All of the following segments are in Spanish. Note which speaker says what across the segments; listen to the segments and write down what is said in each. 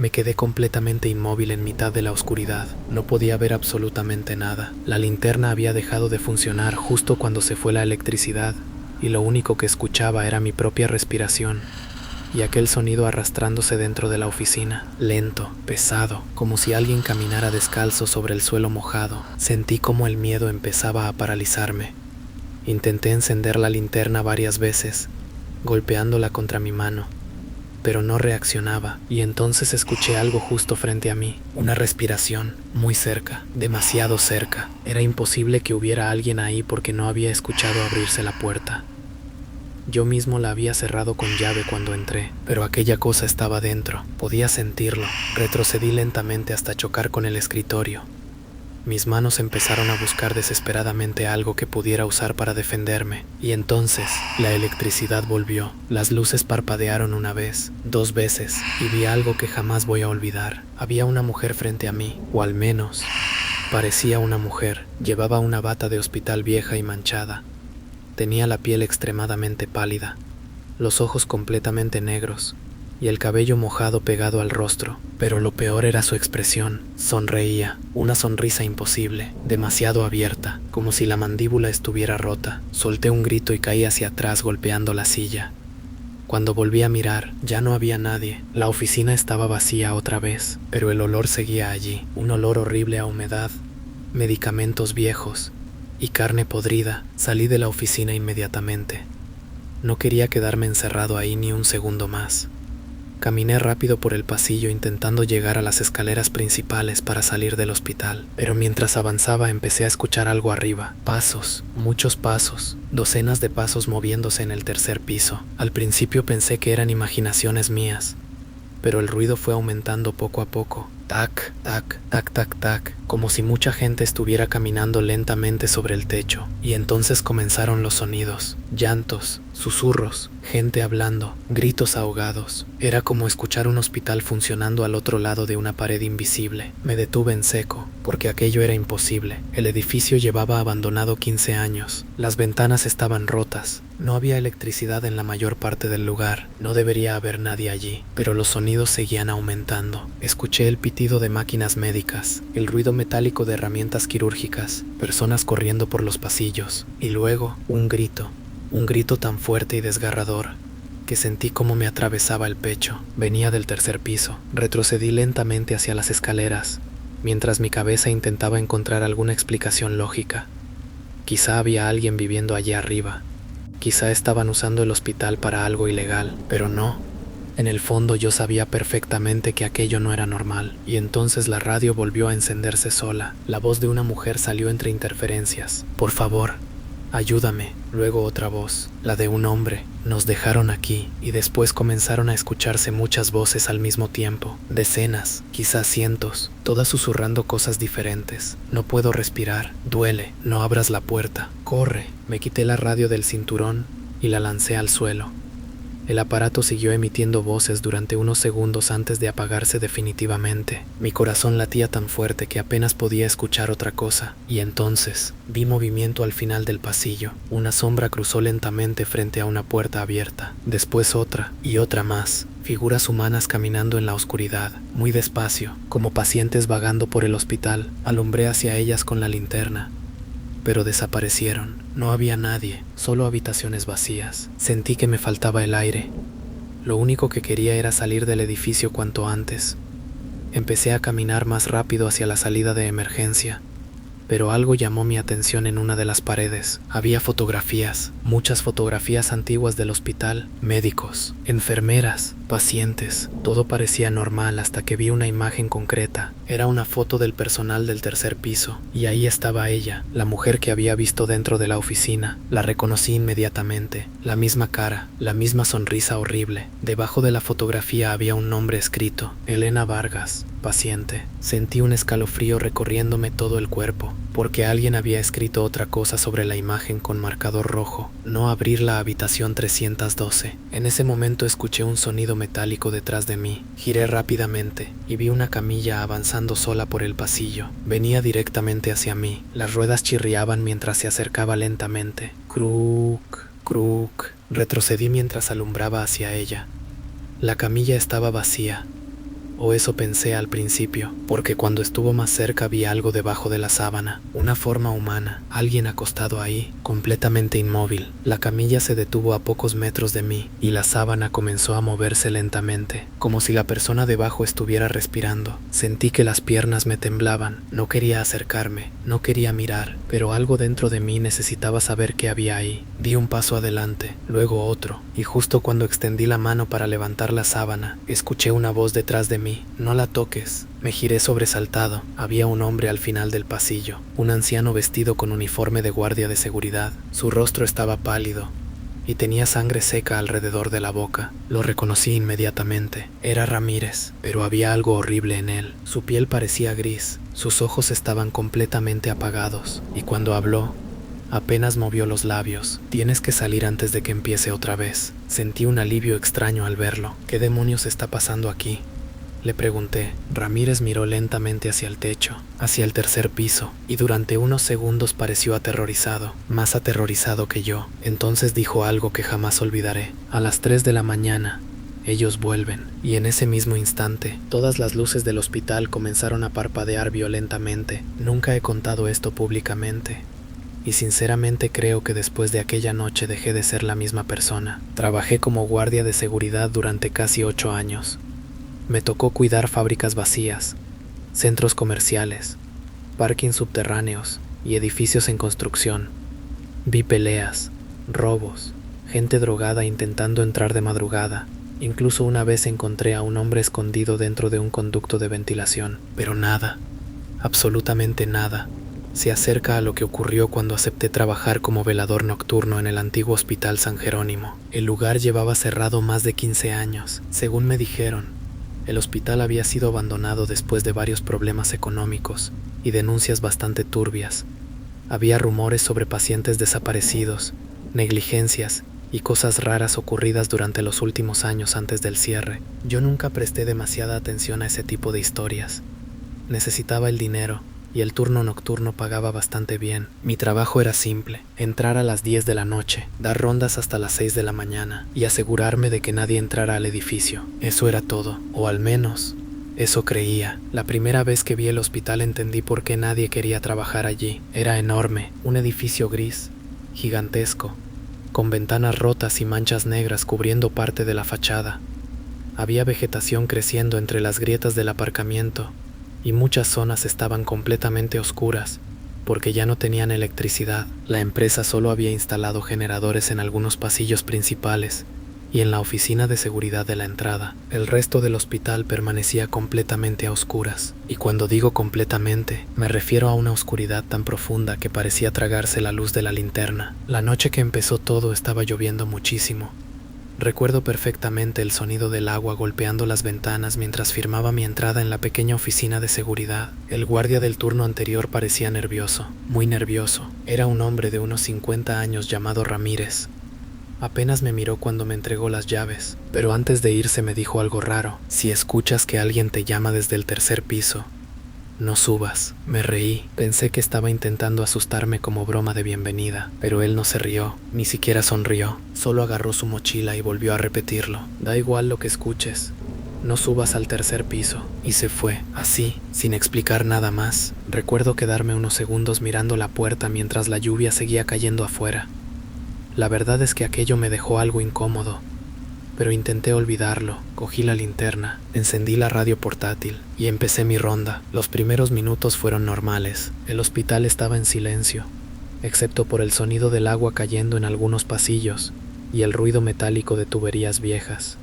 Speaker 1: Me quedé completamente inmóvil en mitad de la oscuridad. No podía ver absolutamente nada. La linterna había dejado de funcionar justo cuando se fue la electricidad, y lo único que escuchaba era mi propia respiración y aquel sonido arrastrándose dentro de la oficina, lento, pesado, como si alguien caminara descalzo sobre el suelo mojado. Sentí como el miedo empezaba a paralizarme. Intenté encender la linterna varias veces, golpeándola contra mi mano, pero no reaccionaba, y entonces escuché algo justo frente a mí, una respiración, muy cerca, demasiado cerca. Era imposible que hubiera alguien ahí porque no había escuchado abrirse la puerta. Yo mismo la había cerrado con llave cuando entré, pero aquella cosa estaba dentro, podía sentirlo. Retrocedí lentamente hasta chocar con el escritorio. Mis manos empezaron a buscar desesperadamente algo que pudiera usar para defenderme, y entonces la electricidad volvió. Las luces parpadearon una vez, 2 veces, y vi algo que jamás voy a olvidar. Había una mujer frente a mí, o al menos parecía una mujer. Llevaba una bata de hospital vieja y manchada. Tenía la piel extremadamente pálida, los ojos completamente negros y el cabello mojado pegado al rostro, pero lo peor era su expresión. Sonreía, una sonrisa imposible, demasiado abierta, como si la mandíbula estuviera rota. Solté un grito y caí hacia atrás golpeando la silla. Cuando volví a mirar, ya no había nadie. La oficina estaba vacía otra vez, pero el olor seguía allí, un olor horrible a humedad, medicamentos viejos y carne podrida. Salí de la oficina inmediatamente. No quería quedarme encerrado ahí ni un segundo más. Caminé rápido por el pasillo intentando llegar a las escaleras principales para salir del hospital, pero mientras avanzaba empecé a escuchar algo arriba. Pasos, muchos pasos, docenas de pasos moviéndose en el tercer piso. Al principio pensé que eran imaginaciones mías, pero el ruido fue aumentando poco a poco. Tac, tac, tac, tac, tac, como si mucha gente estuviera caminando lentamente sobre el techo. Y entonces comenzaron los sonidos, llantos, susurros, gente hablando, gritos ahogados. Era como escuchar un hospital funcionando al otro lado de una pared invisible. Me detuve en seco, porque aquello era imposible. El edificio llevaba abandonado 15 años. Las ventanas estaban rotas. No había electricidad en la mayor parte del lugar. No debería haber nadie allí, pero los sonidos seguían aumentando. Escuché el pitido de máquinas médicas, el ruido metálico de herramientas quirúrgicas, personas corriendo por los pasillos, y luego un grito tan fuerte y desgarrador que sentí como me atravesaba el pecho. Venía del tercer piso. Retrocedí lentamente hacia las escaleras, mientras mi cabeza intentaba encontrar alguna explicación lógica. Quizá había alguien viviendo allí arriba. Quizá estaban usando el hospital para algo ilegal, pero no. En el fondo yo sabía perfectamente que aquello no era normal, y entonces la radio volvió a encenderse sola. La voz de una mujer salió entre interferencias. «Por favor, ayúdame». Luego otra voz, la de un hombre. «Nos dejaron aquí». Y después comenzaron a escucharse muchas voces al mismo tiempo. Decenas, quizás cientos, todas susurrando cosas diferentes. «No puedo respirar. Duele. No abras la puerta. Corre». Me quité la radio del cinturón y la lancé al suelo. El aparato siguió emitiendo voces durante unos segundos antes de apagarse definitivamente. Mi corazón latía tan fuerte que apenas podía escuchar otra cosa. Y entonces vi movimiento al final del pasillo. Una sombra cruzó lentamente frente a una puerta abierta. Después otra y otra más. Figuras humanas caminando en la oscuridad, muy despacio, como pacientes vagando por el hospital. Alumbré hacia ellas con la linterna, pero desaparecieron. No había nadie, solo habitaciones vacías. Sentí que me faltaba el aire. Lo único que quería era salir del edificio cuanto antes. Empecé a caminar más rápido hacia la salida de emergencia, pero algo llamó mi atención en una de las paredes. Había fotografías, muchas fotografías antiguas del hospital, médicos, enfermeras, pacientes. Todo parecía normal hasta que vi una imagen concreta. Era una foto del personal del tercer piso, y ahí estaba ella, la mujer que había visto dentro de la oficina. La reconocí inmediatamente, la misma cara, la misma sonrisa horrible. Debajo de la fotografía había un nombre escrito: Elena Vargas, paciente. Sentí un escalofrío recorriéndome todo el cuerpo, porque alguien había escrito otra cosa sobre la imagen con marcador rojo: no abrir la habitación 312. En ese momento escuché un sonido metálico detrás de mí. Giré rápidamente y vi una camilla avanzando sola por el pasillo. Venía directamente hacia mí. Las ruedas chirriaban mientras se acercaba lentamente. Cruk, cruk. Retrocedí mientras alumbraba hacia ella. La camilla estaba vacía. o eso pensé al principio, porque cuando estuvo más cerca vi algo debajo de la sábana, una forma humana, alguien acostado ahí, completamente inmóvil. La camilla se detuvo a pocos metros de mí y la sábana comenzó a moverse lentamente, como si la persona debajo estuviera respirando. Sentí que las piernas me temblaban, no quería acercarme, no quería mirar, pero algo dentro de mí necesitaba saber qué había ahí. Di un paso adelante, luego otro, y justo cuando extendí la mano para levantar la sábana, escuché una voz detrás de mí: no la toques. Me giré sobresaltado. Había un hombre al final del pasillo, un anciano vestido con uniforme de guardia de seguridad. Su rostro estaba pálido y tenía sangre seca alrededor de la boca. Lo reconocí inmediatamente. Era Ramírez, pero había algo horrible en él. Su piel parecía gris, sus ojos estaban completamente apagados, y cuando habló, apenas movió los labios. Tienes que salir antes de que empiece otra vez. Sentí un alivio extraño al verlo. ¿Qué demonios está pasando aquí?, le pregunté. Ramírez miró lentamente hacia el techo, hacia el tercer piso, y durante unos segundos pareció aterrorizado, más aterrorizado que yo. Entonces dijo algo que jamás olvidaré: a las 3 de la mañana, ellos vuelven. Y en ese mismo instante, todas las luces del hospital comenzaron a parpadear violentamente. Nunca he contado esto públicamente, y sinceramente creo que después de aquella noche dejé de ser la misma persona. Trabajé como guardia de seguridad durante casi 8 años. Me tocó cuidar fábricas vacías, centros comerciales, parkings subterráneos y edificios en construcción. Vi peleas, robos, gente drogada intentando entrar de madrugada. Incluso una vez encontré a un hombre escondido dentro de un conducto de ventilación. Pero nada, absolutamente nada, se acerca a lo que ocurrió cuando acepté trabajar como velador nocturno en el antiguo Hospital San Jerónimo. El lugar llevaba cerrado más de 15 años, según me dijeron. El hospital había sido abandonado después de varios problemas económicos y denuncias bastante turbias. Había rumores sobre pacientes desaparecidos, negligencias y cosas raras ocurridas durante los últimos años antes del cierre. Yo nunca presté demasiada atención a ese tipo de historias. Necesitaba el dinero y el turno nocturno pagaba bastante bien. Mi trabajo era simple: entrar a las 10 de la noche, dar rondas hasta las 6 de la mañana y asegurarme de que nadie entrara al edificio. Eso era todo, o al menos eso creía. La primera vez que vi el hospital entendí por qué nadie quería trabajar allí. Era enorme, un edificio gris, gigantesco, con ventanas rotas y manchas negras cubriendo parte de la fachada. Había vegetación creciendo entre las grietas del aparcamiento, y muchas zonas estaban completamente oscuras, porque ya no tenían electricidad. La empresa solo había instalado generadores en algunos pasillos principales y en la oficina de seguridad de la entrada. El resto del hospital permanecía completamente a oscuras, y cuando digo completamente, me refiero a una oscuridad tan profunda que parecía tragarse la luz de la linterna. La noche que empezó todo estaba lloviendo muchísimo. Recuerdo perfectamente el sonido del agua golpeando las ventanas mientras firmaba mi entrada en la pequeña oficina de seguridad. El guardia del turno anterior parecía nervioso, muy nervioso. Era un hombre de unos 50 años llamado Ramírez. Apenas me miró cuando me entregó las llaves, pero antes de irse me dijo algo raro: si escuchas que alguien te llama desde el tercer piso, no subas. Me reí, pensé que estaba intentando asustarme como broma de bienvenida, pero él no se rió, ni siquiera sonrió, solo agarró su mochila y volvió a repetirlo: da igual lo que escuches, no subas al tercer piso. Y se fue, así, sin explicar nada más. Recuerdo quedarme unos segundos mirando la puerta mientras la lluvia seguía cayendo afuera. La verdad es que aquello me dejó algo incómodo, pero intenté olvidarlo. Cogí la linterna, encendí la radio portátil y empecé mi ronda. Los primeros minutos fueron normales. El hospital estaba en silencio, excepto por el sonido del agua cayendo en algunos pasillos y el ruido metálico de tuberías viejas.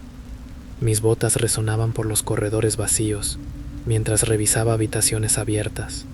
Speaker 1: Mis botas resonaban por los corredores vacíos mientras revisaba habitaciones abiertas,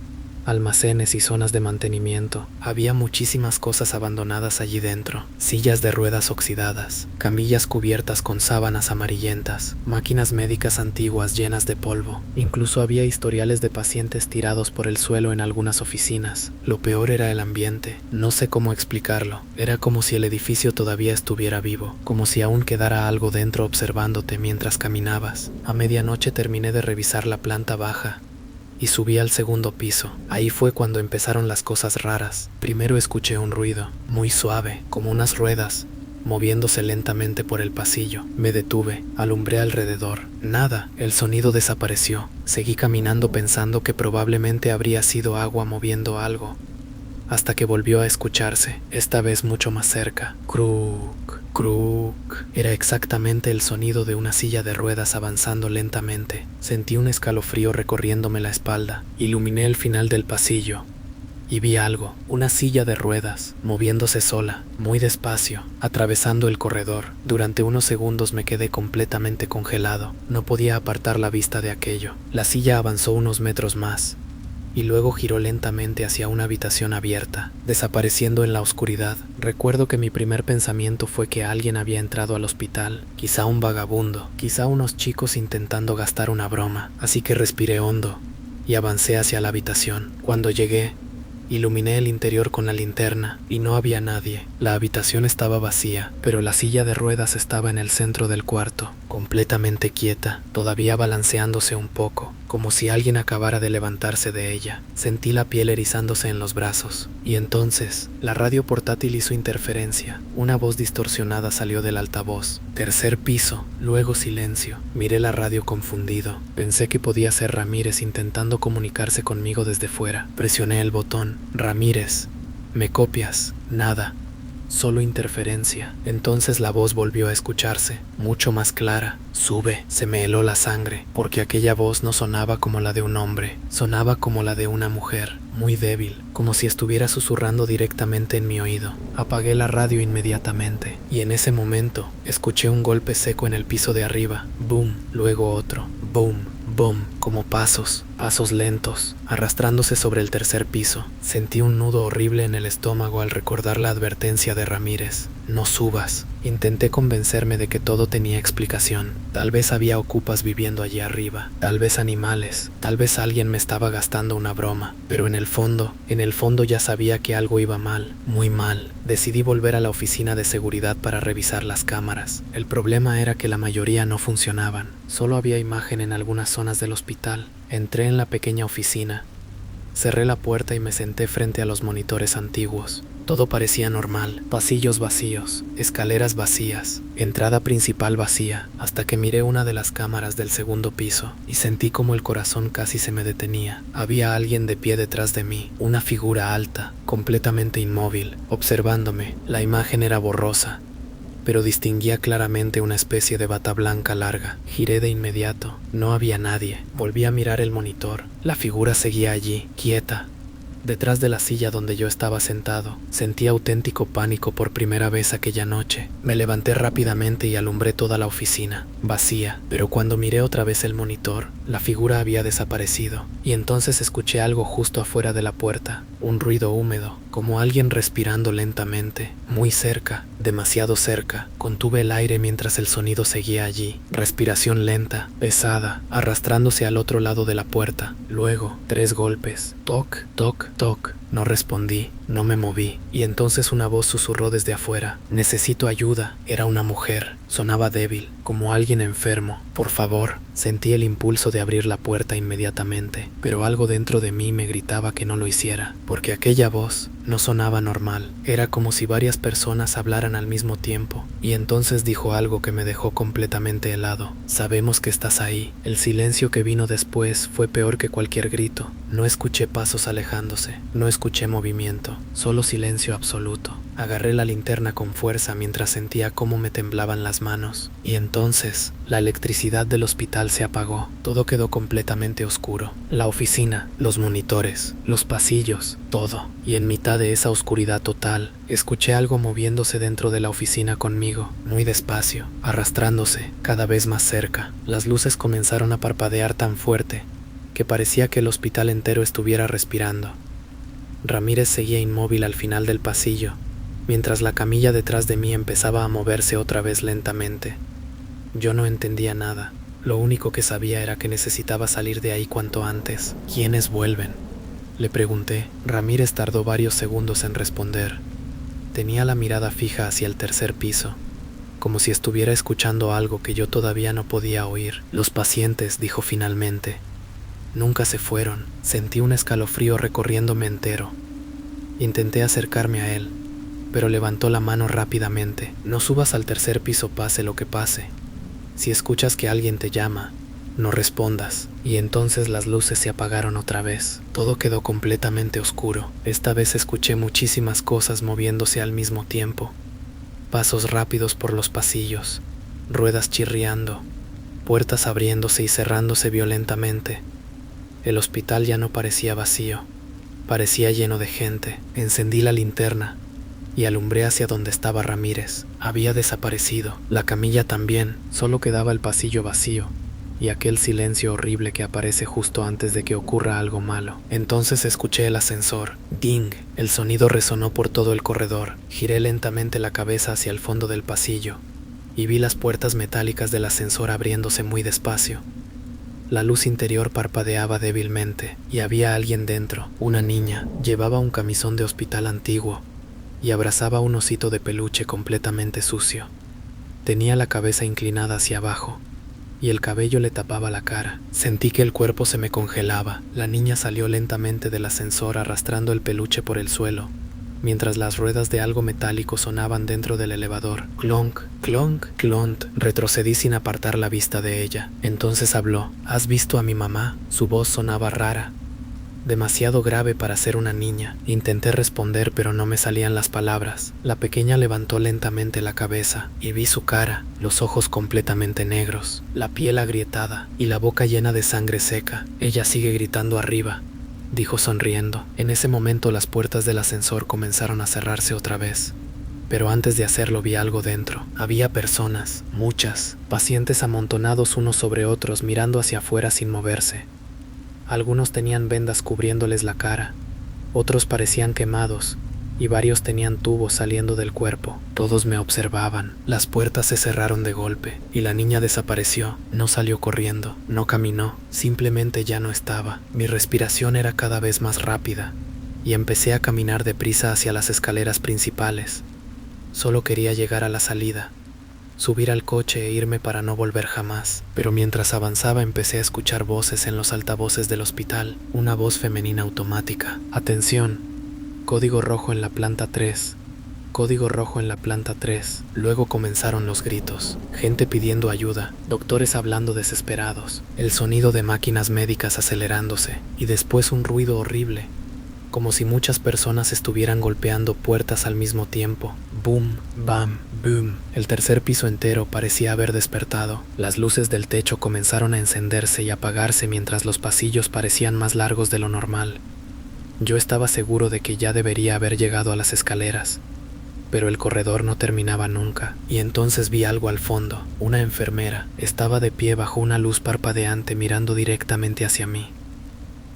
Speaker 1: almacenes y zonas de mantenimiento. Había muchísimas cosas abandonadas allí dentro: sillas de ruedas oxidadas, camillas cubiertas con sábanas amarillentas, máquinas médicas antiguas llenas de polvo. Incluso había historiales de pacientes tirados por el suelo en algunas oficinas. Lo peor era el ambiente. No sé cómo explicarlo. Era como si el edificio todavía estuviera vivo, como si aún quedara algo dentro observándote mientras caminabas. A medianoche terminé de revisar la planta baja y subí al segundo piso. Ahí fue cuando empezaron las cosas raras. Primero escuché un ruido, muy suave, como unas ruedas, moviéndose lentamente por el pasillo. Me detuve, alumbré alrededor. Nada, el sonido desapareció. Seguí caminando pensando que probablemente habría sido agua moviendo algo, hasta que volvió a escucharse, esta vez mucho más cerca. Cruk, cruk. Era exactamente el sonido de una silla de ruedas avanzando lentamente. Sentí un escalofrío recorriéndome la espalda. Iluminé el final del pasillo y vi algo, una silla de ruedas, moviéndose sola, muy despacio, atravesando el corredor. Durante unos segundos me quedé completamente congelado. No podía apartar la vista de aquello. La silla avanzó unos metros más y luego giró lentamente hacia una habitación abierta, desapareciendo en la oscuridad. Recuerdo que mi primer pensamiento fue que alguien había entrado al hospital, quizá un vagabundo, quizá unos chicos intentando gastar una broma, así que respiré hondo y avancé hacia la habitación. Cuando llegué, iluminé el interior con la linterna y no había nadie. La habitación estaba vacía, pero la silla de ruedas estaba en el centro del cuarto, completamente quieta, todavía balanceándose un poco, como si alguien acabara de levantarse de ella. Sentí la piel erizándose en los brazos, y entonces la radio portátil hizo interferencia. Una voz distorsionada salió del altavoz. Tercer piso, luego silencio. Miré la radio confundido. Pensé que podía ser Ramírez intentando comunicarse conmigo desde fuera. Presioné el botón. Ramírez, ¿me copias? Nada. Solo interferencia. Entonces la voz volvió a escucharse, mucho más clara. Sube. Se me heló la sangre, porque aquella voz no sonaba como la de un hombre, sonaba como la de una mujer, muy débil, como si estuviera susurrando directamente en mi oído. Apagué la radio inmediatamente, y en ese momento escuché un golpe seco en el piso de arriba. Boom, luego otro. Boom, boom, como pasos lentos, arrastrándose sobre el tercer piso. Sentí un nudo horrible en el estómago al recordar la advertencia de Ramírez. No subas. Intenté convencerme de que todo tenía explicación. Tal vez había ocupas viviendo allí arriba, tal vez animales, tal vez alguien me estaba gastando una broma, pero en el fondo ya sabía que algo iba mal, muy mal. Decidí volver a la oficina de seguridad para revisar las cámaras. El problema era que la mayoría no funcionaban, solo había imagen en algunas zonas del hospital. Entré en la pequeña oficina, cerré la puerta y me senté frente a los monitores antiguos. Todo parecía normal, pasillos vacíos, escaleras vacías, entrada principal vacía, hasta que miré una de las cámaras del segundo piso y sentí como el corazón casi se me detenía. Había alguien de pie detrás de mí, una figura alta, completamente inmóvil, observándome. La imagen era borrosa, pero distinguía claramente una especie de bata blanca larga. Giré de inmediato. No había nadie. Volví a mirar el monitor. La figura seguía allí, quieta, detrás de la silla donde yo estaba sentado. Sentí auténtico pánico por primera vez aquella noche. Me levanté rápidamente y alumbré toda la oficina, vacía, pero cuando miré otra vez el monitor, la figura había desaparecido, y entonces escuché algo justo afuera de la puerta, un ruido húmedo, como alguien respirando lentamente, muy cerca, demasiado cerca. Contuve el aire mientras el sonido seguía allí, respiración lenta, pesada, arrastrándose al otro lado de la puerta. Luego, 3 golpes, toc, toc, toc. No respondí, no me moví, y entonces una voz susurró desde afuera. Necesito ayuda. Era una mujer. Sonaba débil, como alguien enfermo. Por favor. Sentí el impulso de abrir la puerta inmediatamente, pero algo dentro de mí me gritaba que no lo hiciera, porque aquella voz no sonaba normal. Era como si varias personas hablaran al mismo tiempo, y entonces dijo algo que me dejó completamente helado. Sabemos que estás ahí. El silencio que vino después fue peor que cualquier grito. No escuché pasos alejándose, no escuché movimiento, solo silencio absoluto. Agarré la linterna con fuerza mientras sentía cómo me temblaban las manos, y entonces la electricidad del hospital se apagó. Todo quedó completamente oscuro. La oficina, los monitores, los pasillos, todo. Y en mitad de esa oscuridad total, escuché algo moviéndose dentro de la oficina conmigo, muy despacio, arrastrándose, cada vez más cerca. Las luces comenzaron a parpadear tan fuerte que parecía que el hospital entero estuviera respirando. Ramírez seguía inmóvil al final del pasillo, mientras la camilla detrás de mí empezaba a moverse otra vez lentamente. Yo no entendía nada. Lo único que sabía era que necesitaba salir de ahí cuanto antes. ¿Quiénes vuelven?, le pregunté. Ramírez tardó varios segundos en responder. Tenía la mirada fija hacia el tercer piso, como si estuviera escuchando algo que yo todavía no podía oír. Los pacientes, dijo finalmente, nunca se fueron. Sentí un escalofrío recorriéndome entero. Intenté acercarme a él, pero levantó la mano rápidamente. No subas al tercer piso pase lo que pase. Si escuchas que alguien te llama, no respondas. Y entonces las luces se apagaron otra vez. Todo quedó completamente oscuro. Esta vez escuché muchísimas cosas moviéndose al mismo tiempo. Pasos rápidos por los pasillos, ruedas chirriando, puertas abriéndose y cerrándose violentamente. El hospital ya no parecía vacío, parecía lleno de gente. Encendí la linterna y alumbré hacia donde estaba Ramírez. Había desaparecido, la camilla también, solo quedaba el pasillo vacío y aquel silencio horrible que aparece justo antes de que ocurra algo malo. Entonces escuché el ascensor. ¡Ding! El sonido resonó por todo el corredor. Giré lentamente la cabeza hacia el fondo del pasillo y vi las puertas metálicas del ascensor abriéndose muy despacio. La luz interior parpadeaba débilmente y había alguien dentro, una niña. Llevaba un camisón de hospital antiguo y abrazaba un osito de peluche completamente sucio. Tenía la cabeza inclinada hacia abajo y el cabello le tapaba la cara. Sentí que el cuerpo se me congelaba. La niña salió lentamente del ascensor arrastrando el peluche por el suelo, mientras las ruedas de algo metálico sonaban dentro del elevador. Clonk, clonk, clonk. Retrocedí sin apartar la vista de ella. Entonces habló. ¿Has visto a mi mamá? Su voz sonaba rara, demasiado grave para ser una niña. Intenté responder, pero no me salían las palabras. La pequeña levantó lentamente la cabeza y vi su cara, los ojos completamente negros, la piel agrietada y la boca llena de sangre seca. Ella sigue gritando arriba, dijo sonriendo. En ese momento las puertas del ascensor comenzaron a cerrarse otra vez. Pero antes de hacerlo vi algo dentro. Había personas, muchas, pacientes amontonados unos sobre otros mirando hacia afuera sin moverse. Algunos tenían vendas cubriéndoles la cara, otros parecían quemados y varios tenían tubos saliendo del cuerpo. Todos me observaban. Las puertas se cerraron de golpe y la niña desapareció. No salió corriendo, no caminó, simplemente ya no estaba. Mi respiración era cada vez más rápida y empecé a caminar deprisa hacia las escaleras principales. Solo quería llegar a la salida, subir al coche e irme para no volver jamás. Pero mientras avanzaba empecé a escuchar voces en los altavoces del hospital, una voz femenina automática. Atención, código rojo en la planta 3, código rojo en la planta 3. Luego comenzaron los gritos, gente pidiendo ayuda, doctores hablando desesperados, el sonido de máquinas médicas acelerándose y después un ruido horrible, como si muchas personas estuvieran golpeando puertas al mismo tiempo. Boom, bam, boom. El tercer piso entero parecía haber despertado. Las luces del techo comenzaron a encenderse y apagarse mientras los pasillos parecían más largos de lo normal. Yo estaba seguro de que ya debería haber llegado a las escaleras, pero el corredor no terminaba nunca. Y entonces vi algo al fondo. Una enfermera estaba de pie bajo una luz parpadeante mirando directamente hacia mí.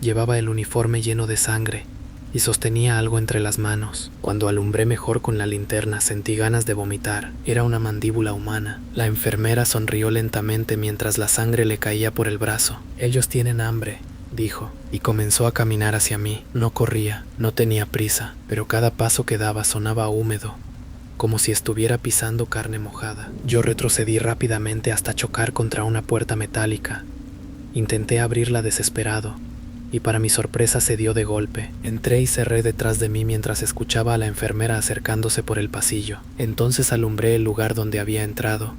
Speaker 1: Llevaba el uniforme lleno de sangre y sostenía algo entre las manos. Cuando alumbré mejor con la linterna sentí ganas de vomitar. Era una mandíbula humana. La enfermera sonrió lentamente mientras la sangre le caía por el brazo. Ellos tienen hambre, dijo, y comenzó a caminar hacia mí. No corría, no tenía prisa, pero cada paso que daba sonaba húmedo, como si estuviera pisando carne mojada. Yo retrocedí rápidamente hasta chocar contra una puerta metálica. Intenté abrirla desesperado, y para mi sorpresa se dio de golpe. Entré y cerré detrás de mí mientras escuchaba a la enfermera acercándose por el pasillo. Entonces alumbré el lugar donde había entrado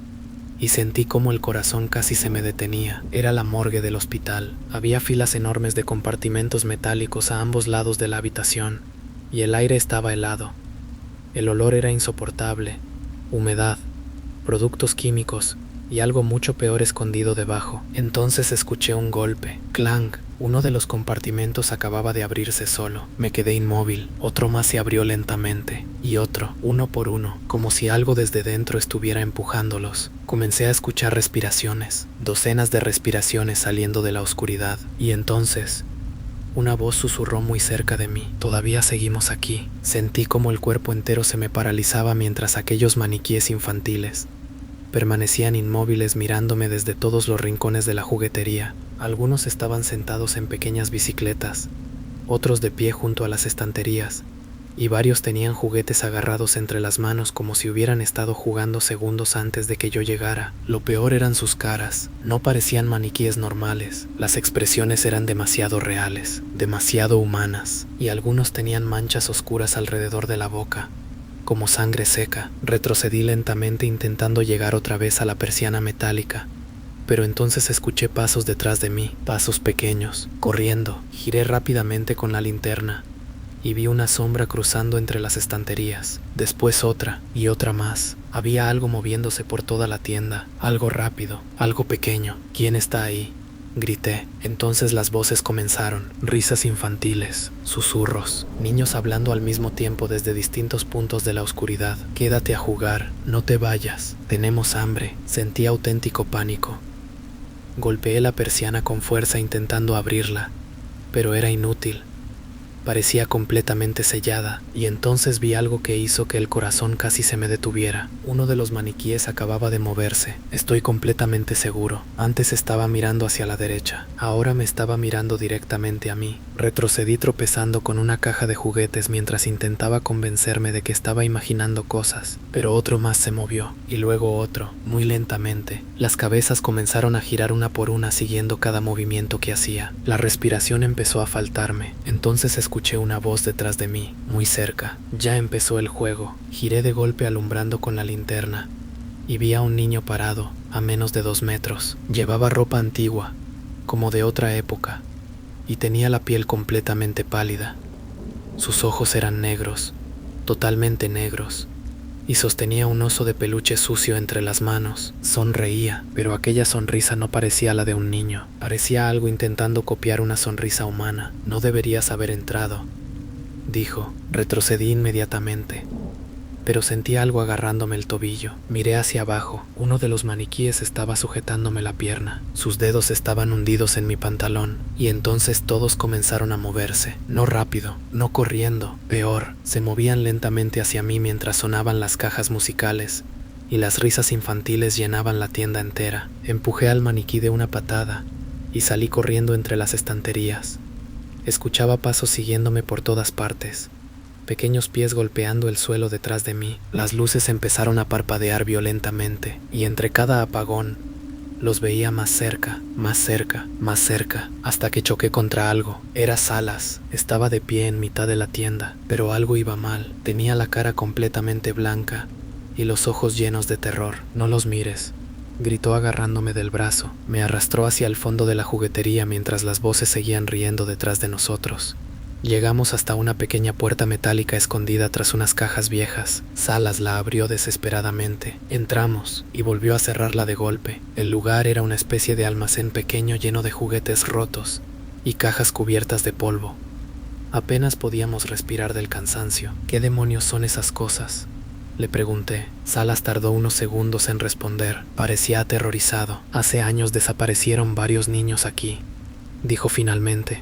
Speaker 1: y sentí como el corazón casi se me detenía. Era la morgue del hospital. Había filas enormes de compartimentos metálicos a ambos lados de la habitación y el aire estaba helado. El olor era insoportable, humedad, productos químicos y algo mucho peor escondido debajo. Entonces escuché un golpe. ¡Clank! Uno de los compartimentos acababa de abrirse solo. Me quedé inmóvil. Otro más se abrió lentamente. Y otro, uno por uno, como si algo desde dentro estuviera empujándolos. Comencé a escuchar respiraciones, docenas de respiraciones saliendo de la oscuridad. Y entonces, una voz susurró muy cerca de mí. Todavía seguimos aquí. Sentí como el cuerpo entero se me paralizaba mientras aquellos maniquíes infantiles permanecían inmóviles mirándome desde todos los rincones de la juguetería. Algunos estaban sentados en pequeñas bicicletas, otros de pie junto a las estanterías, y varios tenían juguetes agarrados entre las manos como si hubieran estado jugando segundos antes de que yo llegara. Lo peor eran sus caras. No parecían maniquíes normales. Las expresiones eran demasiado reales, demasiado humanas, y algunos tenían manchas oscuras alrededor de la boca, como sangre seca. Retrocedí lentamente intentando llegar otra vez a la persiana metálica, pero entonces escuché pasos detrás de mí, pasos pequeños, corriendo. Giré rápidamente con la linterna y vi una sombra cruzando entre las estanterías, después otra y otra más. Había algo moviéndose por toda la tienda, algo rápido, algo pequeño. ¿Quién está ahí?, grité. Entonces las voces comenzaron, risas infantiles, susurros, niños hablando al mismo tiempo desde distintos puntos de la oscuridad. Quédate a jugar, no te vayas, tenemos hambre. Sentí auténtico pánico. Golpeé la persiana con fuerza intentando abrirla, pero era inútil. Parecía completamente sellada, y entonces vi algo que hizo que el corazón casi se me detuviera. Uno de los maniquíes acababa de moverse. Estoy completamente seguro. Antes estaba mirando hacia la derecha, ahora me estaba mirando directamente a mí. Retrocedí tropezando con una caja de juguetes mientras intentaba convencerme de que estaba imaginando cosas, pero otro más se movió, y luego otro, muy lentamente. Las cabezas comenzaron a girar una por una siguiendo cada movimiento que hacía. La respiración empezó a faltarme. Entonces escuché una voz detrás de mí, muy cerca. Ya empezó el juego. Giré de golpe alumbrando con la linterna y vi a un niño parado, a menos de 2 metros. Llevaba ropa antigua, como de otra época, y tenía la piel completamente pálida. Sus ojos eran negros, totalmente negros, y sostenía un oso de peluche sucio entre las manos. Sonreía, pero aquella sonrisa no parecía la de un niño. Parecía algo intentando copiar una sonrisa humana. No deberías haber entrado, dijo. Retrocedí inmediatamente, pero sentí algo agarrándome el tobillo. Miré hacia abajo. Uno de los maniquíes estaba sujetándome la pierna. Sus dedos estaban hundidos en mi pantalón, y entonces todos comenzaron a moverse. No rápido, no corriendo. Peor, se movían lentamente hacia mí mientras sonaban las cajas musicales, y las risas infantiles llenaban la tienda entera. Empujé al maniquí de una patada, y salí corriendo entre las estanterías. Escuchaba pasos siguiéndome por todas partes, pequeños pies golpeando el suelo detrás de mí. Las luces empezaron a parpadear violentamente, y entre cada apagón los veía más cerca, más cerca, más cerca, hasta que choqué contra algo. Era Salas. Estaba de pie en mitad de la tienda, pero algo iba mal. Tenía la cara completamente blanca y los ojos llenos de terror. No los mires, gritó agarrándome del brazo. Me arrastró hacia el fondo de la juguetería mientras las voces seguían riendo detrás de nosotros. Llegamos hasta una pequeña puerta metálica escondida tras unas cajas viejas. Salas la abrió desesperadamente. Entramos y volvió a cerrarla de golpe. El lugar era una especie de almacén pequeño lleno de juguetes rotos y cajas cubiertas de polvo. Apenas podíamos respirar del cansancio. ¿Qué demonios son esas cosas?, le pregunté. Salas tardó unos segundos en responder. Parecía aterrorizado. Hace años desaparecieron varios niños aquí, dijo finalmente.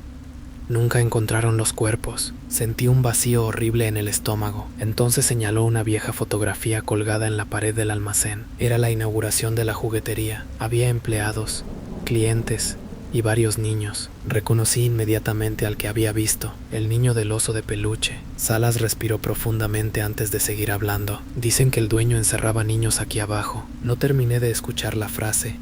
Speaker 1: Nunca encontraron los cuerpos. Sentí un vacío horrible en el estómago. Entonces señaló una vieja fotografía colgada en la pared del almacén. Era la inauguración de la juguetería. Había empleados, clientes y varios niños. Reconocí inmediatamente al que había visto, el niño del oso de peluche. Salas respiró profundamente antes de seguir hablando. Dicen que el dueño encerraba niños aquí abajo. No terminé de escuchar la frase,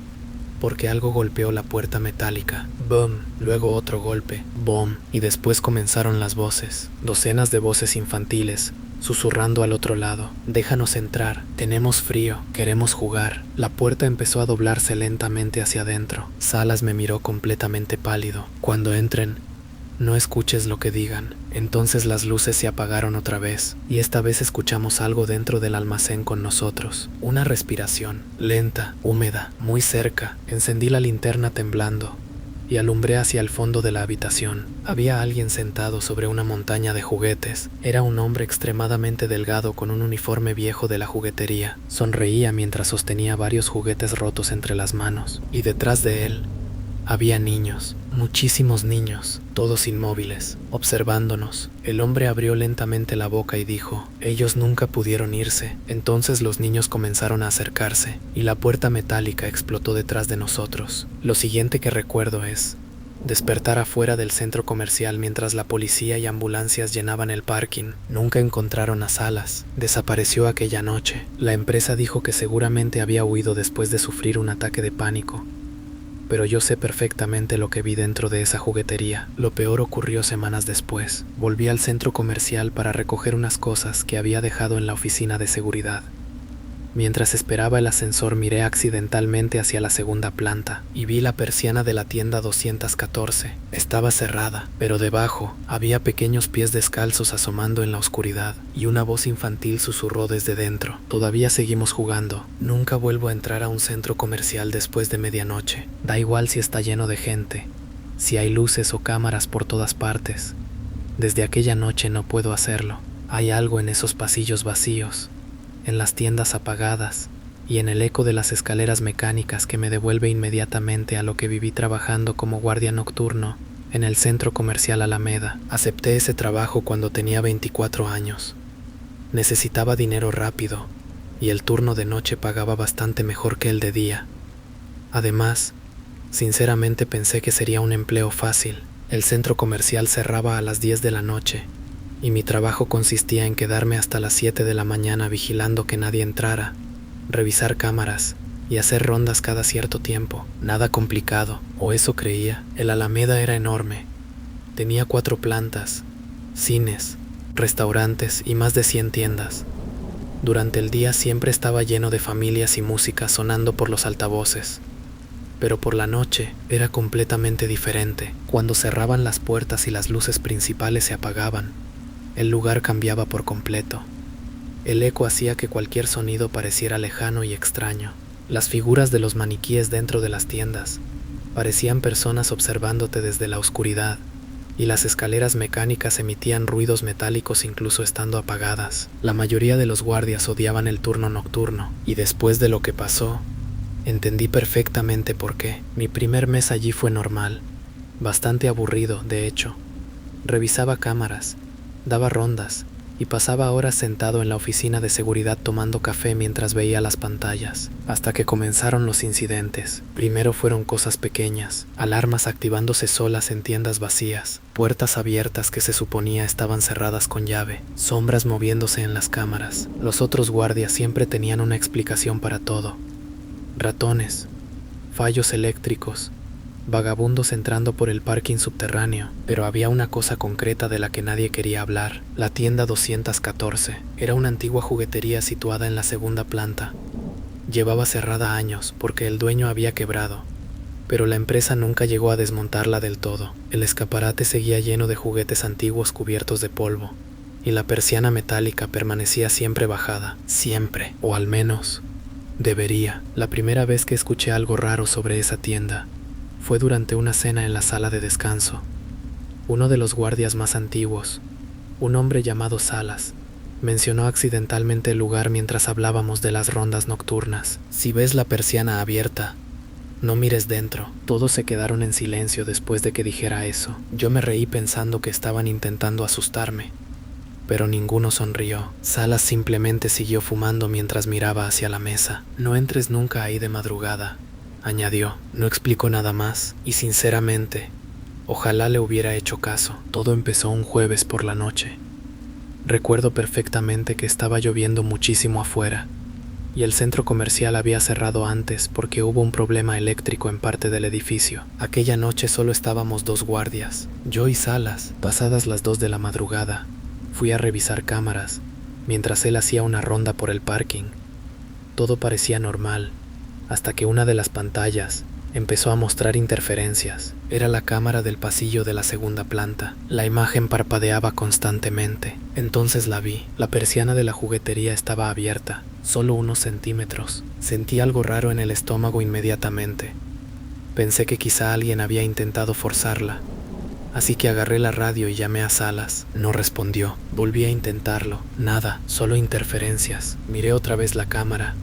Speaker 1: porque algo golpeó la puerta metálica. Boom, luego otro golpe, boom, y después comenzaron las voces. Docenas de voces infantiles, susurrando al otro lado. Déjanos entrar, tenemos frío, queremos jugar. La puerta empezó a doblarse lentamente hacia adentro. Salas me miró completamente pálido. Cuando entren, no escuches lo que digan. Entonces las luces se apagaron otra vez, y esta vez escuchamos algo dentro del almacén con nosotros. Una respiración, lenta, húmeda, muy cerca. Encendí la linterna temblando y alumbré hacia el fondo de la habitación. Había alguien sentado sobre una montaña de juguetes. Era un hombre extremadamente delgado con un uniforme viejo de la juguetería. Sonreía mientras sostenía varios juguetes rotos entre las manos, y detrás de él había niños, muchísimos niños, todos inmóviles, observándonos. El hombre abrió lentamente la boca y dijo: ellos nunca pudieron irse. Entonces los niños comenzaron a acercarse, y la puerta metálica explotó detrás de nosotros. Lo siguiente que recuerdo es despertar afuera del centro comercial mientras la policía y ambulancias llenaban el parking. Nunca encontraron a Salas. Desapareció aquella noche. La empresa dijo que seguramente había huido después de sufrir un ataque de pánico, pero yo sé perfectamente lo que vi dentro de esa juguetería. Lo peor ocurrió semanas después. Volví al centro comercial para recoger unas cosas que había dejado en la oficina de seguridad. Mientras esperaba el ascensor, miré accidentalmente hacia la segunda planta y vi la persiana de la tienda 214. Estaba cerrada, pero debajo había pequeños pies descalzos asomando en la oscuridad y una voz infantil susurró desde dentro: todavía seguimos jugando. Nunca vuelvo a entrar a un centro comercial después de medianoche. Da igual si está lleno de gente, si hay luces o cámaras por todas partes. Desde aquella noche no puedo hacerlo. Hay algo en esos pasillos vacíos, en las tiendas apagadas y en el eco de las escaleras mecánicas que me devuelve inmediatamente a lo que viví trabajando como guardia nocturno en el centro comercial Alameda. Acepté ese trabajo cuando tenía 24 años. Necesitaba dinero rápido y el turno de noche pagaba bastante mejor que el de día. Además, sinceramente pensé que sería un empleo fácil. El centro comercial cerraba a las 10 de la noche y mi trabajo consistía en quedarme hasta las 7 de la mañana vigilando que nadie entrara, revisar cámaras y hacer rondas cada cierto tiempo. Nada complicado, o eso creía. El Alameda era enorme. Tenía 4 plantas, cines, restaurantes y más de 100 tiendas. Durante el día siempre estaba lleno de familias y música sonando por los altavoces. Pero por la noche era completamente diferente. Cuando cerraban las puertas y las luces principales se apagaban, el lugar cambiaba por completo. El eco hacía que cualquier sonido pareciera lejano y extraño. Las figuras de los maniquíes dentro de las tiendas parecían personas observándote desde la oscuridad, y las escaleras mecánicas emitían ruidos metálicos incluso estando apagadas. La mayoría de los guardias odiaban el turno nocturno, y después de lo que pasó, entendí perfectamente por qué. Mi primer mes allí fue normal, bastante aburrido, de hecho. Revisaba cámaras, daba rondas y pasaba horas sentado en la oficina de seguridad tomando café mientras veía las pantallas, hasta que comenzaron los incidentes. Primero fueron cosas pequeñas: alarmas activándose solas en tiendas vacías, puertas abiertas que se suponía estaban cerradas con llave, sombras moviéndose en las cámaras. Los otros guardias siempre tenían una explicación para todo: ratones, fallos eléctricos, vagabundos entrando por el parking subterráneo. Pero había una cosa concreta de la que nadie quería hablar. La tienda 214 era una antigua juguetería situada en la segunda planta. Llevaba cerrada años porque el dueño había quebrado, pero la empresa nunca llegó a desmontarla del todo. El escaparate seguía lleno de juguetes antiguos cubiertos de polvo, y la persiana metálica permanecía siempre bajada. Siempre, o al menos debería. La primera vez que escuché algo raro sobre esa tienda fue durante una cena en la sala de descanso. Uno de los guardias más antiguos, un hombre llamado Salas, mencionó accidentalmente el lugar mientras hablábamos de las rondas nocturnas. Si ves la persiana abierta, no mires dentro. Todos se quedaron en silencio después de que dijera eso. Yo me reí pensando que estaban intentando asustarme, pero ninguno sonrió. Salas simplemente siguió fumando mientras miraba hacia la mesa. No entres nunca ahí de madrugada, añadió. No explicó nada más, y sinceramente, ojalá le hubiera hecho caso. Todo empezó un jueves por la noche. Recuerdo perfectamente que estaba lloviendo muchísimo afuera, y el centro comercial había cerrado antes porque hubo un problema eléctrico en parte del edificio. Aquella noche solo estábamos 2 guardias, yo y Salas. Pasadas las 2 de la madrugada, fui a revisar cámaras, mientras él hacía una ronda por el parking. Todo parecía normal, hasta que una de las pantallas empezó a mostrar interferencias. Era la cámara del pasillo de la segunda planta. La imagen parpadeaba constantemente. Entonces la vi. La persiana de la juguetería estaba abierta, solo unos centímetros. Sentí algo raro en el estómago inmediatamente. Pensé que quizá alguien había intentado forzarla, así que agarré la radio y llamé a Salas. No respondió. Volví a intentarlo. Nada, solo interferencias. Miré otra vez la cámara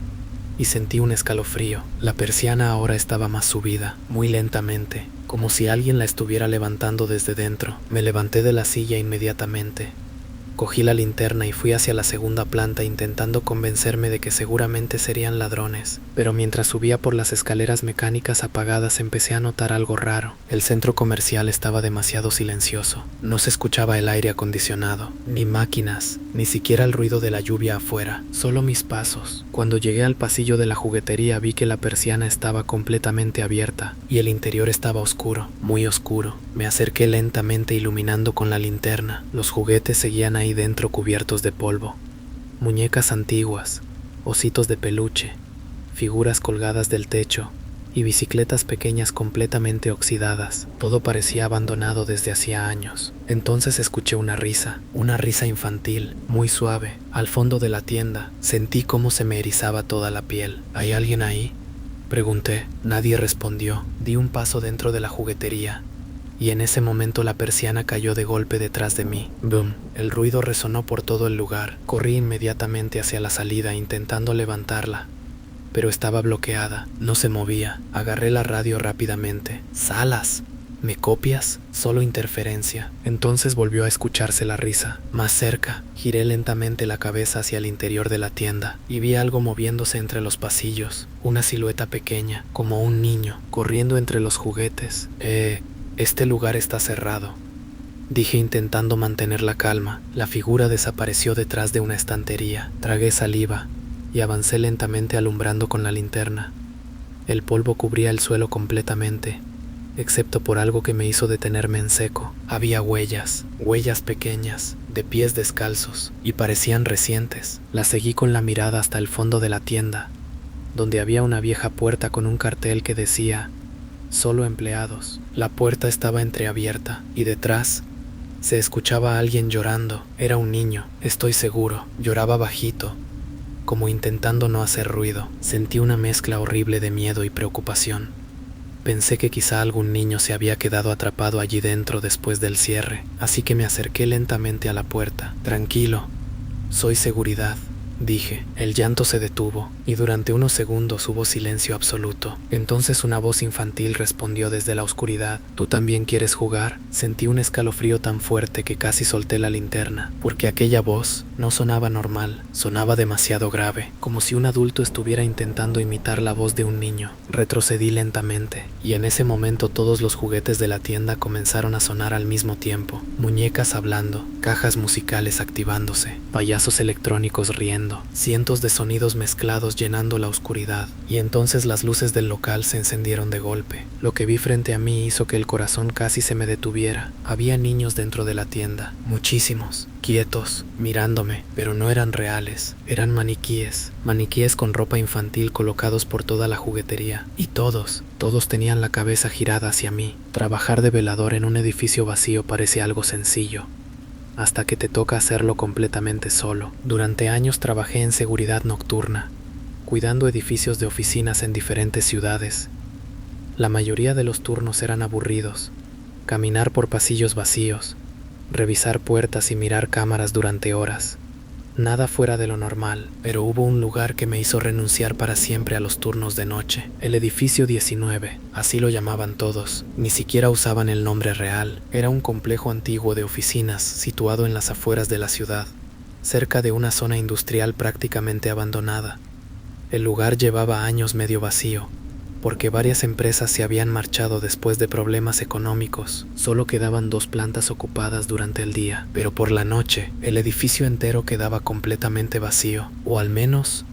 Speaker 1: y sentí un escalofrío. La persiana ahora estaba más subida, muy lentamente, como si alguien la estuviera levantando desde dentro. Me levanté de la silla inmediatamente, Cogí la linterna y fui hacia la segunda planta intentando convencerme de que seguramente serían ladrones, pero mientras subía por las escaleras mecánicas apagadas empecé a notar algo raro. El centro comercial estaba demasiado silencioso. No se escuchaba el aire acondicionado, ni máquinas, ni siquiera el ruido de la lluvia afuera, solo mis pasos. Cuando llegué al pasillo de la juguetería vi que la persiana estaba completamente abierta y el interior estaba oscuro, muy oscuro. Me acerqué lentamente iluminando con la linterna. Los juguetes seguían ahí dentro cubiertos de polvo. Muñecas antiguas, ositos de peluche, figuras colgadas del techo y bicicletas pequeñas completamente oxidadas. Todo parecía abandonado desde hacía años. Entonces escuché una risa infantil, muy suave. Al fondo de la tienda sentí cómo se me erizaba toda la piel. ¿Hay alguien ahí?, pregunté. Nadie respondió. Di un paso dentro de la juguetería y en ese momento la persiana cayó de golpe detrás de mí. ¡Boom! El ruido resonó por todo el lugar. Corrí inmediatamente hacia la salida intentando levantarla, pero estaba bloqueada, no se movía. Agarré la radio rápidamente. ¡Salas! ¿Me copias? Solo interferencia. Entonces volvió a escucharse la risa, más cerca. Giré lentamente la cabeza hacia el interior de la tienda y vi algo moviéndose entre los pasillos. Una silueta pequeña, como un niño, corriendo entre los juguetes. Este lugar está cerrado, dije intentando mantener la calma. La figura desapareció detrás de una estantería. Tragué saliva y avancé lentamente alumbrando con la linterna. El polvo cubría el suelo completamente, excepto por algo que me hizo detenerme en seco. Había huellas pequeñas, de pies descalzos, y parecían recientes. Las seguí con la mirada hasta el fondo de la tienda, donde había una vieja puerta con un cartel que decía «Solo empleados». La puerta estaba entreabierta y detrás se escuchaba a alguien llorando. Era un niño, estoy seguro. Lloraba bajito, como intentando no hacer ruido. Sentí una mezcla horrible de miedo y preocupación. Pensé que quizá algún niño se había quedado atrapado allí dentro después del cierre, así que me acerqué lentamente a la puerta. «Tranquilo, soy seguridad», dije. El llanto se detuvo y durante unos segundos hubo silencio absoluto. Entonces una voz infantil respondió desde la oscuridad. «¿Tú también quieres jugar?». Sentí un escalofrío tan fuerte que casi solté la linterna, porque aquella voz no sonaba normal, sonaba demasiado grave, como si un adulto estuviera intentando imitar la voz de un niño. Retrocedí lentamente y en ese momento todos los juguetes de la tienda comenzaron a sonar al mismo tiempo. Muñecas hablando, cajas musicales activándose, payasos electrónicos riendo, cientos de sonidos mezclados llenando la oscuridad. Y entonces las luces del local se encendieron de golpe. Lo que vi frente a mí hizo que el corazón casi se me detuviera. Había niños dentro de la tienda, muchísimos, quietos, mirándome, pero no eran reales, eran maniquíes con ropa infantil colocados por toda la juguetería. Y todos tenían la cabeza girada hacia mí. Trabajar de velador en un edificio vacío parece algo sencillo, hasta que te toca hacerlo completamente solo. Durante años trabajé en seguridad nocturna, cuidando edificios de oficinas en diferentes ciudades. La mayoría de los turnos eran aburridos: caminar por pasillos vacíos, revisar puertas y mirar cámaras durante horas. Nada fuera de lo normal, pero hubo un lugar que me hizo renunciar para siempre a los turnos de noche. El edificio 19, así lo llamaban todos. Ni siquiera usaban el nombre real. Era un complejo antiguo de oficinas situado en las afueras de la ciudad, cerca de una zona industrial prácticamente abandonada. El lugar llevaba años medio vacío, porque varias empresas se habían marchado después de problemas económicos. Solo quedaban 2 plantas ocupadas durante el día, pero por la noche el edificio entero quedaba completamente vacío, o al menos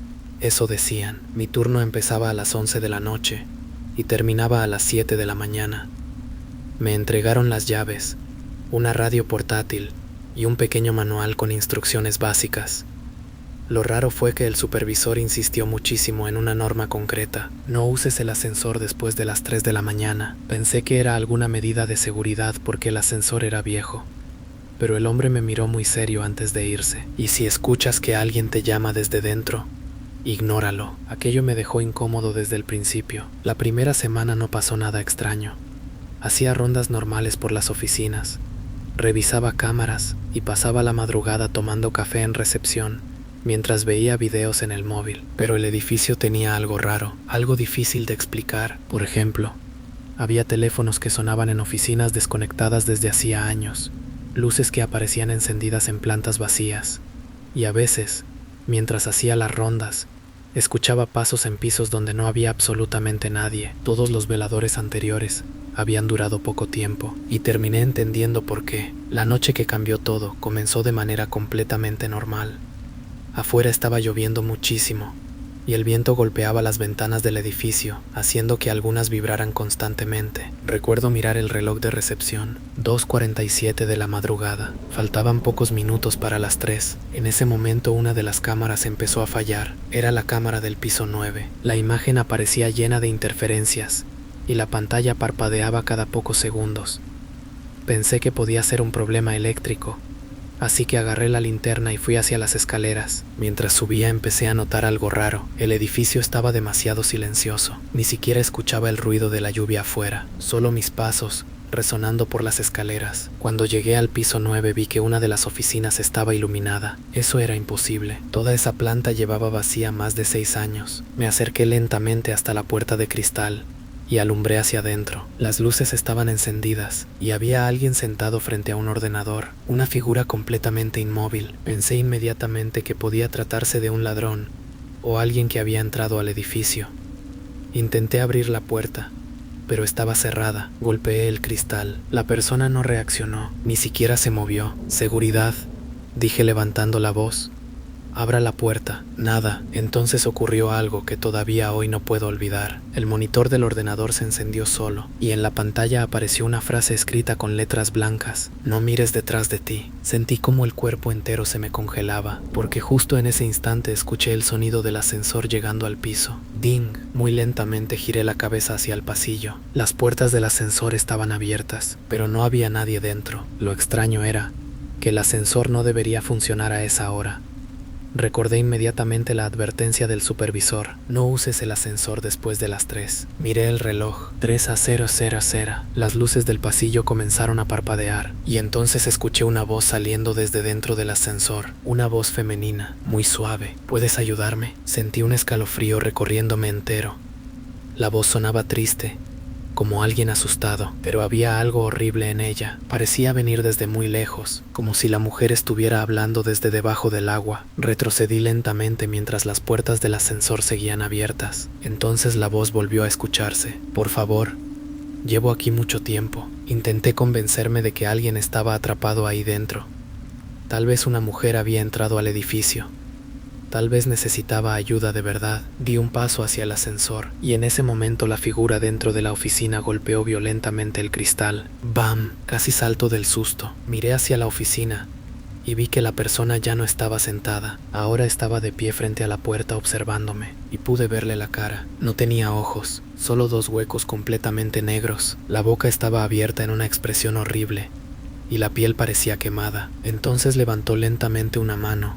Speaker 1: eso decían. Mi turno empezaba a las 11 de la noche y terminaba a las 7 de la mañana. Me entregaron las llaves, una radio portátil y un pequeño manual con instrucciones básicas. Lo raro fue que el supervisor insistió muchísimo en una norma concreta: no uses el ascensor después de las 3 de la mañana. Pensé que era alguna medida de seguridad porque el ascensor era viejo, pero el hombre me miró muy serio antes de irse. Y si escuchas que alguien te llama desde dentro, ignóralo. Aquello me dejó incómodo desde el principio. La primera semana no pasó nada extraño. Hacía rondas normales por las oficinas, revisaba cámaras y pasaba la madrugada tomando café en recepción mientras veía videos en el móvil. Pero el edificio tenía algo raro, algo difícil de explicar. Por ejemplo, había teléfonos que sonaban en oficinas desconectadas desde hacía años, luces que aparecían encendidas en plantas vacías, y a veces, mientras hacía las rondas, escuchaba pasos en pisos donde no había absolutamente nadie. Todos los veladores anteriores habían durado poco tiempo, y terminé entendiendo por qué. La noche que cambió todo comenzó de manera completamente normal. Afuera estaba lloviendo muchísimo, y el viento golpeaba las ventanas del edificio, haciendo que algunas vibraran constantemente. Recuerdo mirar el reloj de recepción, 2:47 de la madrugada. Faltaban pocos minutos para las 3. En ese momento una de las cámaras empezó a fallar. Era la cámara del piso 9. La imagen aparecía llena de interferencias, y la pantalla parpadeaba cada pocos segundos. Pensé que podía ser un problema eléctrico, así que agarré la linterna y fui hacia las escaleras. Mientras subía empecé a notar algo raro. El edificio estaba demasiado silencioso. Ni siquiera escuchaba el ruido de la lluvia afuera, solo mis pasos resonando por las escaleras. Cuando llegué al piso 9 vi que una de las oficinas estaba iluminada. Eso era imposible. Toda esa planta llevaba vacía más de 6 años. Me acerqué lentamente hasta la puerta de cristal y alumbré hacia adentro. Las luces estaban encendidas y había alguien sentado frente a un ordenador, una figura completamente inmóvil. Pensé inmediatamente que podía tratarse de un ladrón o alguien que había entrado al edificio. Intenté abrir la puerta, pero estaba cerrada. Golpeé el cristal. La persona no reaccionó, ni siquiera se movió. Seguridad, dije levantando la voz. Abra la puerta. Nada. Entonces ocurrió algo que todavía hoy no puedo olvidar. El monitor del ordenador se encendió solo, y en la pantalla apareció una frase escrita con letras blancas: no mires detrás de ti. Sentí como el cuerpo entero se me congelaba, porque justo en ese instante escuché el sonido del ascensor llegando al piso. Ding. Muy lentamente giré la cabeza hacia el pasillo. Las puertas del ascensor estaban abiertas, pero no había nadie dentro. Lo extraño era que el ascensor no debería funcionar a esa hora. Recordé inmediatamente la advertencia del supervisor: no uses el ascensor después de las 3. Miré el reloj, 3:00. Las luces del pasillo comenzaron a parpadear, y entonces escuché una voz saliendo desde dentro del ascensor, una voz femenina, muy suave. ¿Puedes ayudarme? Sentí un escalofrío recorriéndome entero. La voz sonaba triste, como alguien asustado, pero había algo horrible en ella. Parecía venir desde muy lejos, como si la mujer estuviera hablando desde debajo del agua. Retrocedí lentamente mientras las puertas del ascensor seguían abiertas. Entonces la voz volvió a escucharse: por favor, llevo aquí mucho tiempo. Intenté convencerme de que alguien estaba atrapado ahí dentro. Tal vez una mujer había entrado al edificio. Tal vez necesitaba ayuda de verdad. Di un paso hacia el ascensor, y en ese momento la figura dentro de la oficina golpeó violentamente el cristal. ¡Bam! Casi salto del susto. Miré hacia la oficina y vi que la persona ya no estaba sentada. Ahora estaba de pie frente a la puerta observándome, y pude verle la cara. No tenía ojos, solo 2 huecos completamente negros. La boca estaba abierta en una expresión horrible, y la piel parecía quemada. Entonces levantó lentamente una mano,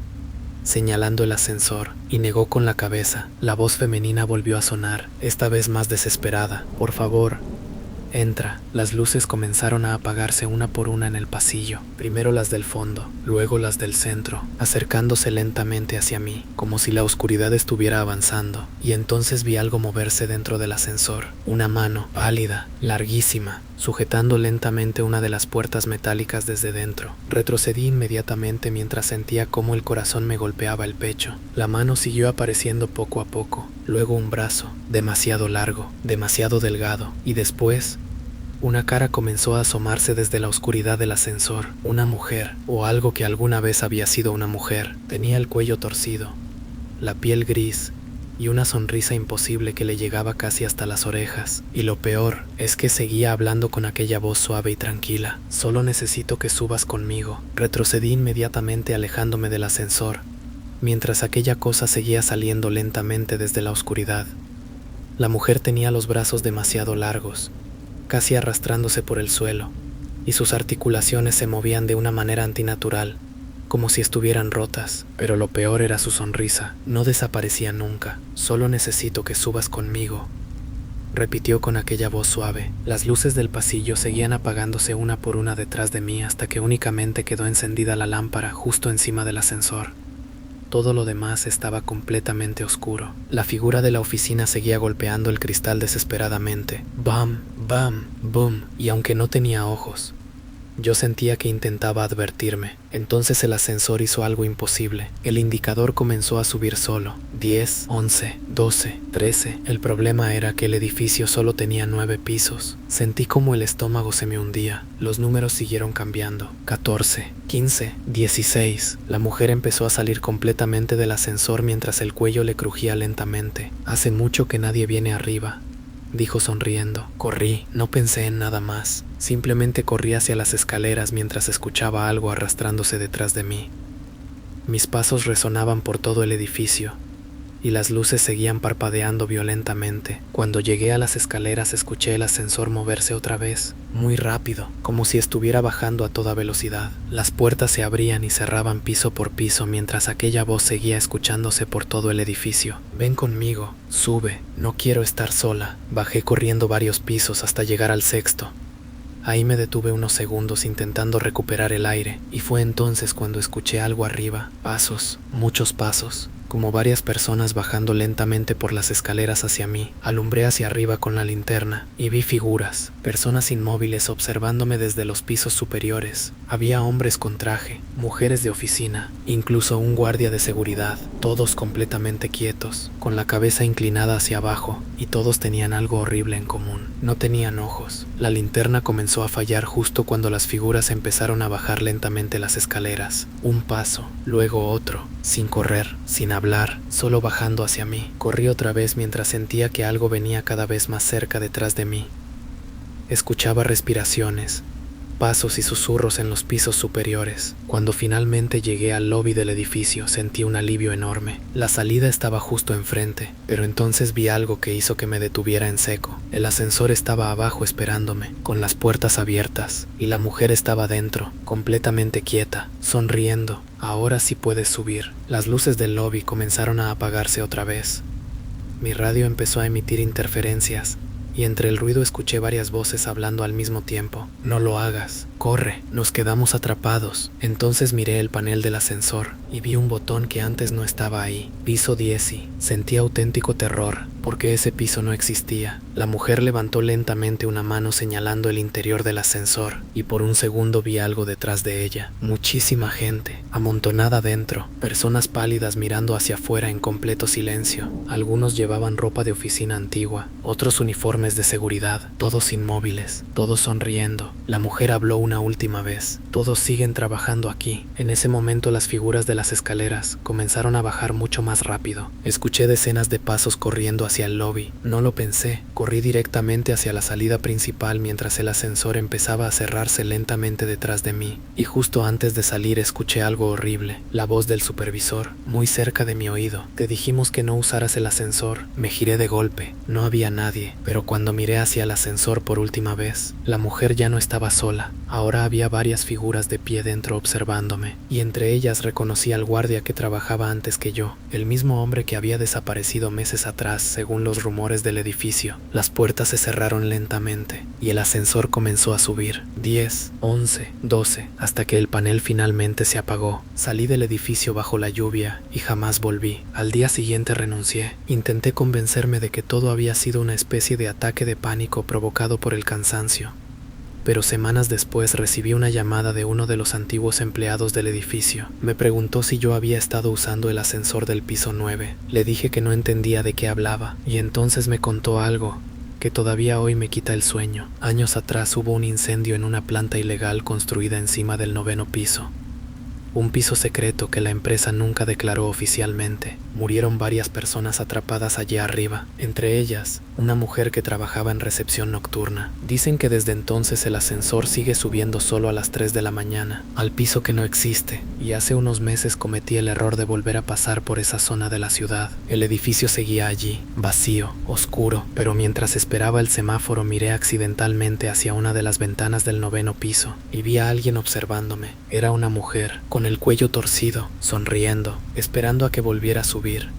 Speaker 1: señalando el ascensor, y negó con la cabeza. La voz femenina volvió a sonar, esta vez más desesperada: por favor, entra. Las luces comenzaron a apagarse una por una en el pasillo, primero las del fondo, luego las del centro, acercándose lentamente hacia mí, como si la oscuridad estuviera avanzando. Y entonces vi algo moverse dentro del ascensor, una mano, pálida, larguísima, sujetando lentamente una de las puertas metálicas desde dentro. Retrocedí inmediatamente mientras sentía cómo el corazón me golpeaba el pecho. La mano siguió apareciendo poco a poco, luego un brazo, demasiado largo, demasiado delgado, y después una cara comenzó a asomarse desde la oscuridad del ascensor. Una mujer, o algo que alguna vez había sido una mujer. Tenía el cuello torcido, la piel gris, y una sonrisa imposible que le llegaba casi hasta las orejas. Y lo peor es que seguía hablando con aquella voz suave y tranquila: solo necesito que subas conmigo. Retrocedí inmediatamente alejándome del ascensor, mientras aquella cosa seguía saliendo lentamente desde la oscuridad. La mujer tenía los brazos demasiado largos, casi arrastrándose por el suelo, y sus articulaciones se movían de una manera antinatural, como si estuvieran rotas. Pero lo peor era su sonrisa. No desaparecía nunca. Solo necesito que subas conmigo, repitió con aquella voz suave. Las luces del pasillo seguían apagándose una por una detrás de mí hasta que únicamente quedó encendida la lámpara justo encima del ascensor. Todo lo demás estaba completamente oscuro. La figura de la oficina seguía golpeando el cristal desesperadamente. Bam, bam, boom. Y aunque no tenía ojos, Yo sentía que intentaba advertirme. Entonces el ascensor hizo algo imposible. El indicador comenzó a subir solo. 10, 11, 12, 13. El problema era que el edificio solo tenía 9 pisos. Sentí como el estómago se me hundía. Los números siguieron cambiando. 14, 15, 16. La mujer empezó a salir completamente del ascensor mientras el cuello le crujía lentamente. Hace mucho que nadie viene arriba, dijo sonriendo. Corrí, no pensé en nada más. Simplemente corrí hacia las escaleras mientras escuchaba algo arrastrándose detrás de mí. Mis pasos resonaban por todo el edificio y las luces seguían parpadeando violentamente. Cuando llegué a las escaleras escuché el ascensor moverse otra vez, muy rápido, como si estuviera bajando a toda velocidad. Las puertas se abrían y cerraban piso por piso mientras aquella voz seguía escuchándose por todo el edificio. Ven conmigo, sube, no quiero estar sola. Bajé corriendo varios pisos hasta llegar al 6º. Ahí me detuve unos segundos intentando recuperar el aire, y fue entonces cuando escuché algo arriba. Pasos, muchos pasos, como varias personas bajando lentamente por las escaleras hacia mí. Alumbré hacia arriba con la linterna y vi figuras, personas inmóviles observándome desde los pisos superiores. Había hombres con traje, mujeres de oficina, incluso un guardia de seguridad, todos completamente quietos, con la cabeza inclinada hacia abajo, y todos tenían algo horrible en común. No tenían ojos. La linterna comenzó a fallar justo cuando las figuras empezaron a bajar lentamente las escaleras. Un paso, luego otro, sin correr, sin hablar, solo bajando hacia mí. Corrí otra vez mientras sentía que algo venía cada vez más cerca detrás de mí. Escuchaba respiraciones, pasos y susurros en los pisos superiores. Cuando finalmente llegué al lobby del edificio, sentí un alivio enorme. La salida estaba justo enfrente, pero entonces vi algo que hizo que me detuviera en seco. El ascensor estaba abajo esperándome, con las puertas abiertas, y la mujer estaba dentro, completamente quieta, sonriendo. Ahora sí puedes subir. Las luces del lobby comenzaron a apagarse otra vez. Mi radio empezó a emitir interferencias, y entre el ruido escuché varias voces hablando al mismo tiempo. No lo hagas, corre, nos quedamos atrapados. Entonces miré el panel del ascensor y vi un botón que antes no estaba ahí. Piso 10 y sentí auténtico terror, porque ese piso no existía. La mujer levantó lentamente una mano señalando el interior del ascensor, y por un segundo vi algo detrás de ella. Muchísima gente, amontonada dentro, personas pálidas mirando hacia afuera en completo silencio. Algunos llevaban ropa de oficina antigua, otros uniformes de seguridad, todos inmóviles, todos sonriendo. La mujer habló una última vez. Todos siguen trabajando aquí. En ese momento las figuras de las escaleras comenzaron a bajar mucho más rápido. Escuché decenas de pasos corriendo hacia el lobby. No lo pensé, corrí directamente hacia la salida principal mientras el ascensor empezaba a cerrarse lentamente detrás de mí. Y justo antes de salir escuché algo horrible, la voz del supervisor, muy cerca de mi oído. Te dijimos que no usaras el ascensor. Me giré de golpe. No había nadie, pero cuando miré hacia el ascensor por última vez, la mujer ya no estaba sola. Ahora había varias figuras de pie dentro observándome, y entre ellas reconocí al guardia que trabajaba antes que yo, el mismo hombre que había desaparecido meses atrás, según los rumores del edificio. Las puertas se cerraron lentamente, y el ascensor comenzó a subir. 10, 11, 12, hasta que el panel finalmente se apagó. Salí del edificio bajo la lluvia, y jamás volví. Al día siguiente renuncié. Intenté convencerme de que todo había sido una especie de ataque de pánico provocado por el cansancio. Pero semanas después recibí una llamada de uno de los antiguos empleados del edificio. Me preguntó si yo había estado usando el ascensor del piso 9. Le dije que no entendía de qué hablaba, y entonces me contó algo que todavía hoy me quita el sueño. Años atrás hubo un incendio en una planta ilegal construida encima del 9º piso. Un piso secreto que la empresa nunca declaró oficialmente. Murieron varias personas atrapadas allí arriba, entre ellas una mujer que trabajaba en recepción nocturna. Dicen que desde entonces el ascensor sigue subiendo solo a las 3 de la mañana, al piso que no existe, y hace unos meses cometí el error de volver a pasar por esa zona de la ciudad. El edificio seguía allí, vacío, oscuro, pero mientras esperaba el semáforo miré accidentalmente hacia una de las ventanas del 9º piso, y vi a alguien observándome. Era una mujer, con el cuello torcido, sonriendo, esperando a que volviera a subir.